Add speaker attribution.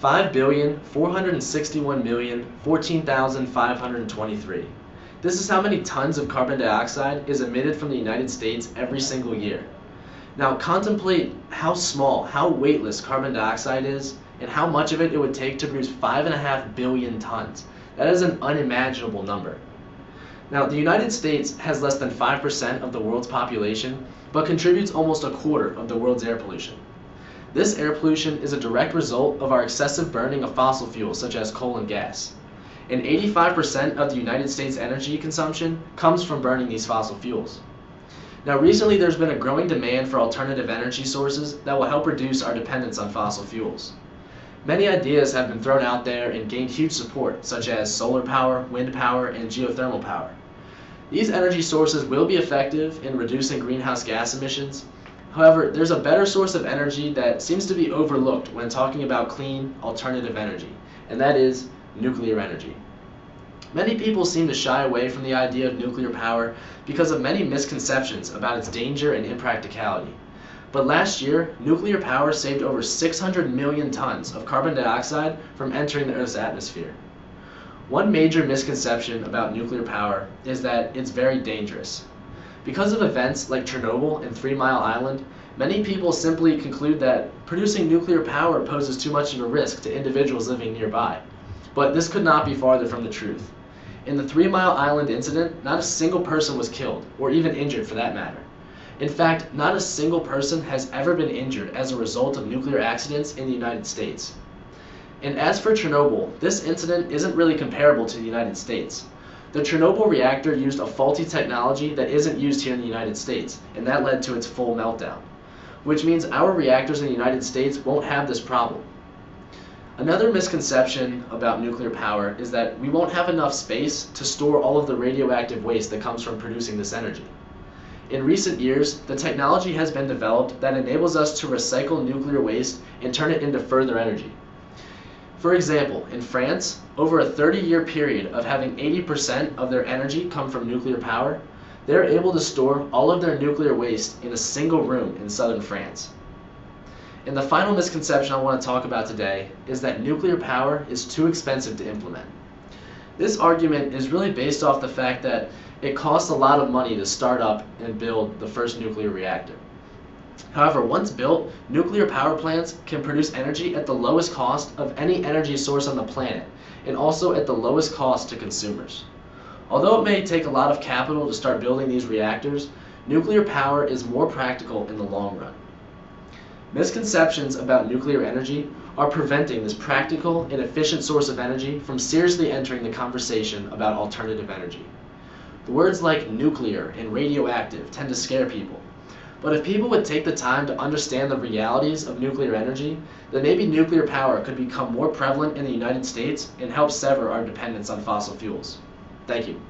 Speaker 1: 5,461,014,523. This is how many tons of carbon dioxide is emitted from the United States every single year. Now contemplate how small, how weightless carbon dioxide is, and how much of it would take to produce 5.5 billion tons. That is an unimaginable number. Now, the United States has less than 5% of the world's population, but contributes almost a quarter of the world's air pollution. This air pollution is a direct result of our excessive burning of fossil fuels such as coal and gas. And 85% of the United States energy consumption comes from burning these fossil fuels. Now, recently there's been a growing demand for alternative energy sources that will help reduce our dependence on fossil fuels. Many ideas have been thrown out there and gained huge support, such as solar power, wind power, and geothermal power. These energy sources will be effective in reducing greenhouse gas emissions. However, there's a better source of energy that seems to be overlooked when talking about clean, alternative energy, and that is nuclear energy. Many people seem to shy away from the idea of nuclear power because of many misconceptions about its danger and impracticality. But last year, nuclear power saved over 600 million tons of carbon dioxide from entering the Earth's atmosphere. One major misconception about nuclear power is that it's very dangerous. Because of events like Chernobyl and 3 Mile Island, many people simply conclude that producing nuclear power poses too much of a risk to individuals living nearby. But this could not be farther from the truth. In the 3 Mile Island incident, not a single person was killed, or even injured for that matter. In fact, not a single person has ever been injured as a result of nuclear accidents in the United States. And as for Chernobyl, this incident isn't really comparable to the United States. The Chernobyl reactor used a faulty technology that isn't used here in the United States, and that led to its full meltdown. Which means our reactors in the United States won't have this problem. Another misconception about nuclear power is that we won't have enough space to store all of the radioactive waste that comes from producing this energy. In recent years, the technology has been developed that enables us to recycle nuclear waste and turn it into further energy. For example, in France, over a 30-year period of having 80% of their energy come from nuclear power, they're able to store all of their nuclear waste in a single room in southern France. And the final misconception I want to talk about today is that nuclear power is too expensive to implement. This argument is really based off the fact that it costs a lot of money to start up and build the first nuclear reactor. However, once built, nuclear power plants can produce energy at the lowest cost of any energy source on the planet, and also at the lowest cost to consumers. Although it may take a lot of capital to start building these reactors, nuclear power is more practical in the long run. Misconceptions about nuclear energy are preventing this practical and efficient source of energy from seriously entering the conversation about alternative energy. The words like nuclear and radioactive tend to scare people. But if people would take the time to understand the realities of nuclear energy, then maybe nuclear power could become more prevalent in the United States and help sever our dependence on fossil fuels. Thank you.